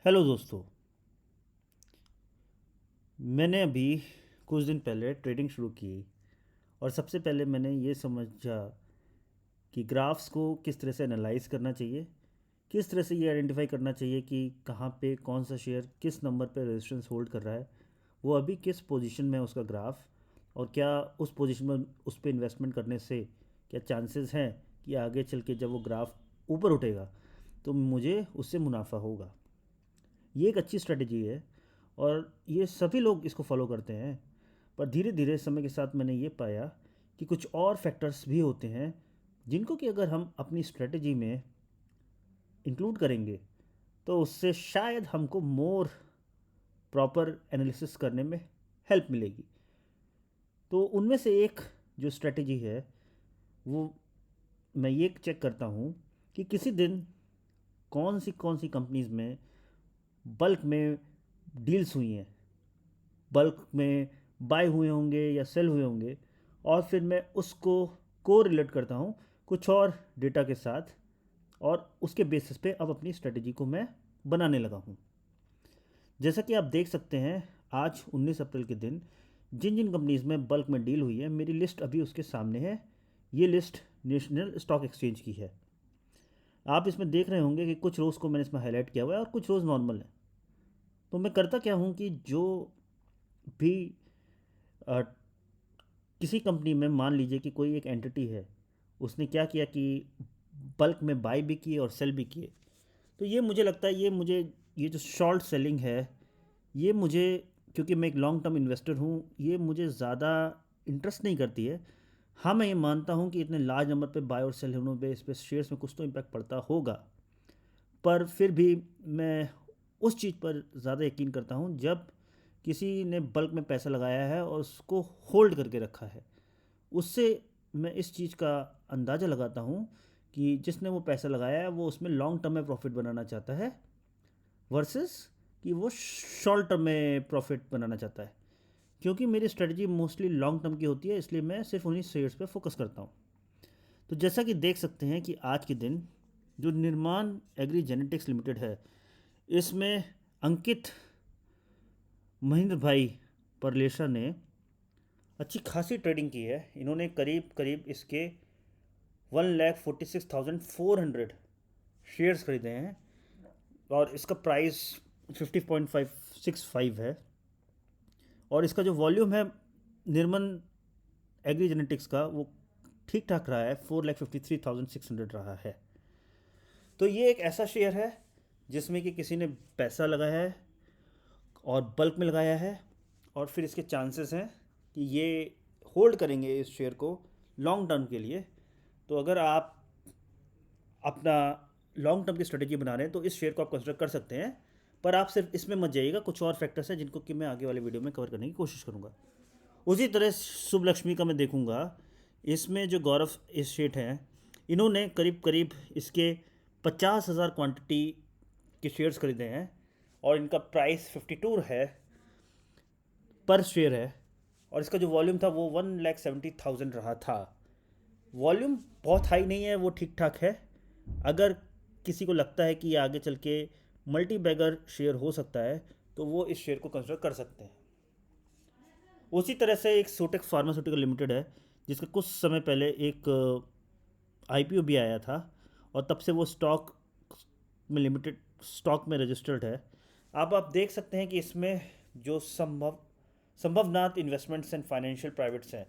Hello दोस्तों। मैंने अभी कुछ दिन पहले ट्रेडिंग शुरू की और सबसे पहले मैंने ये समझा कि ग्राफ्स को किस तरह से एनालाइज करना चाहिए, किस तरह से ये आइडेंटिफाई करना चाहिए कि कहाँ पे कौन सा शेयर किस नंबर पे रेजिस्टेंस होल्ड कर रहा है, वो अभी किस पोजीशन में है उसका ग्राफ, और क्या उस पोजीशन में उस पर इन्वेस्टमेंट करने से क्या चांसेस हैं कि आगे चल के जब वो ग्राफ ऊपर उठेगा तो मुझे उससे मुनाफा होगा। ये एक अच्छी स्ट्रेटजी है और ये सभी लोग इसको फॉलो करते हैं। पर धीरे धीरे समय के साथ मैंने ये पाया कि कुछ और फैक्टर्स भी होते हैं जिनको कि अगर हम अपनी स्ट्रेटजी में इंक्लूड करेंगे तो उससे शायद हमको मोर प्रॉपर एनालिसिस करने में हेल्प मिलेगी। तो उनमें से एक जो स्ट्रेटजी है वो मैं ये चेक करता हूँ कि किसी दिन कौन सी कंपनीज़ में बल्क में डील्स हुई हैं, बल्क में बाय हुए होंगे या सेल हुए होंगे, और फिर मैं उसको को रिलेट करता हूँ कुछ और डेटा के साथ, और उसके बेसिस पे अब अपनी स्ट्रेटजी को मैं बनाने लगा हूँ। जैसा कि आप देख सकते हैं, आज 19 अप्रैल के दिन जिन जिन कंपनीज़ में बल्क में डील हुई है मेरी लिस्ट अभी उसके सामने है। ये लिस्ट नेशनल स्टॉक एक्सचेंज की है। आप इसमें देख रहे होंगे कि कुछ रोज़ को मैंने इसमें हाईलाइट किया हुआ है और कुछ रोज़ नॉर्मल है। तो मैं करता क्या हूँ कि जो भी अ, किसी कंपनी में मान लीजिए कि कोई एक एंटिटी है, उसने क्या किया कि बल्क में बाय भी किए और सेल भी किए, तो ये मुझे लगता है ये जो शॉर्ट सेलिंग है, ये मुझे, क्योंकि मैं एक लॉन्ग टर्म इन्वेस्टर हूँ, ये मुझे ज़्यादा इंटरेस्ट नहीं करती है। हाँ, मैं ये मानता हूँ कि इतने लार्ज नंबर पे बाय और सेल होने पे इस पर शेयर्स में कुछ तो इम्पैक्ट पड़ता होगा, पर फिर भी मैं उस चीज़ पर ज़्यादा यकीन करता हूँ जब किसी ने बल्क में पैसा लगाया है और उसको होल्ड करके रखा है। उससे मैं इस चीज़ का अंदाज़ा लगाता हूँ कि जिसने वो पैसा लगाया है वो उसमें लॉन्ग टर्म में प्रॉफिट बनाना चाहता है, वर्सेस कि वो शॉर्ट टर्म में प्रॉफिट बनाना चाहता है। क्योंकि मेरी स्ट्रेटजी मोस्टली लॉन्ग टर्म की होती है, इसलिए मैं सिर्फ उन्हीं शेयर्स पे फोकस करता हूँ। तो जैसा कि देख सकते हैं कि आज के दिन जो निर्माण एग्री जेनेटिक्स लिमिटेड है, इसमें अंकित महेंद्र भाई परलेशा ने अच्छी खासी ट्रेडिंग की है। इन्होंने करीब करीब इसके 1,46,400 शेयर्स खरीदे हैं और इसका प्राइस 50.565 है। और इसका जो वॉल्यूम है निर्मन एग्री जेनेटिक्स का, वो ठीक ठाक रहा है, 4,53,600 रहा है। तो ये एक ऐसा शेयर है जिसमें कि किसी ने पैसा लगाया है और बल्क में लगाया है, और फिर इसके चांसेस हैं कि ये होल्ड करेंगे इस शेयर को लॉन्ग टर्म के लिए। तो अगर आप अपना लॉन्ग टर्म की स्ट्रेटेजी बना रहे हैं तो इस शेयर को आप कंसिडर कर सकते हैं। पर आप सिर्फ इसमें मत जाइएगा, कुछ और फैक्टर्स हैं जिनको कि मैं आगे वाले वीडियो में कवर करने की कोशिश करूँगा। उसी तरह शुभ लक्ष्मी का मैं देखूँगा। इसमें जो गौरव इस शेठ हैं, इन्होंने करीब करीब इसके 50,000 क्वांटिटी के शेयर्स खरीदे हैं और इनका प्राइस 52 है पर शेयर है। और इसका जो वॉल्यूम था वो 1,70,000 रहा था। वॉल्यूम बहुत हाई नहीं है, वो ठीक ठाक है। अगर किसी को लगता है कि ये आगे चल के मल्टी बैगर शेयर हो सकता है तो वो इस शेयर को कंसिडर कर सकते हैं। उसी तरह से एक सोटेक फार्मास्यूटिकल लिमिटेड है, जिसका कुछ समय पहले एक आईपीओ भी आया था और तब से वो स्टॉक में लिमिटेड स्टॉक में रजिस्टर्ड है। अब आप देख सकते हैं कि इसमें जो Sambhavnath investments and financial privates हैं,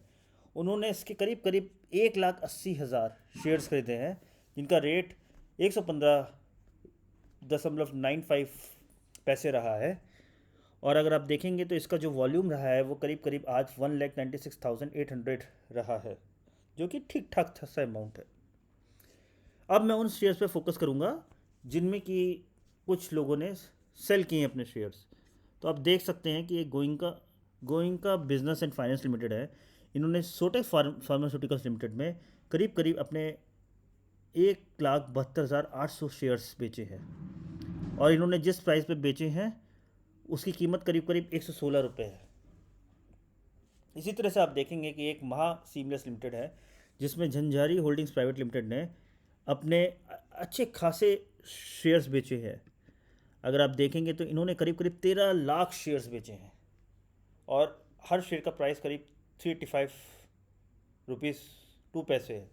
उन्होंने इसके करीब करीब 1,80,000 शेयर्स खरीदे हैं, जिनका रेट 115.95 पैसे रहा है। और अगर आप देखेंगे तो इसका जो वॉल्यूम रहा है वो करीब करीब आज 1,96,800 रहा है, जो कि ठीक ठाक सा अमाउंट है। अब मैं उन शेयर्स पे फोकस करूँगा जिनमें कि कुछ लोगों ने सेल किए हैं अपने शेयर्स। तो आप देख सकते हैं कि ये Goenka business and finance limited है। इन्होंने सोटेक फार्मास्यूटिकल्स लिमिटेड में करीब करीब अपने 1,72,800 शेयर्स बेचे हैं, और इन्होंने जिस प्राइस पे बेचे हैं उसकी कीमत करीब करीब 116 रुपये है। इसी तरह से आप देखेंगे कि एक महा सीमलेस लिमिटेड है, जिसमें झंझारी होल्डिंग्स प्राइवेट लिमिटेड ने अपने अच्छे खासे शेयर्स बेचे हैं। अगर आप देखेंगे तो इन्होंने करीब करीब 13 लाख शेयर्स बेचे हैं और हर शेयर का प्राइस करीब 385 रुपीज़ 2 पैसे है।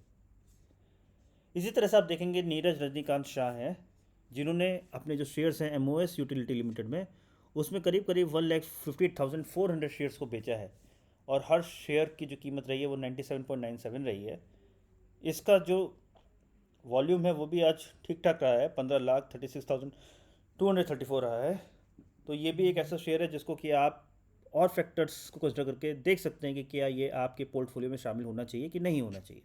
इसी तरह से आप देखेंगे नीरज रजनीकांत शाह हैं, जिन्होंने अपने जो शेयर्स हैं एमओएस यूटिलिटी लिमिटेड में, उसमें करीब करीब 1,58,400 शेयर्स को बेचा है और हर शेयर की जो कीमत रही है वो 97.97 रही है। इसका जो वॉल्यूम है वो भी आज ठीक ठाक रहा है, 15,36,234 रहा है। तो ये भी एक ऐसा शेयर है जिसको कि आप और फैक्टर्स को कंसिडर करके देख सकते हैं कि क्या ये आपके पोर्टफोलियो में शामिल होना चाहिए कि नहीं होना चाहिए।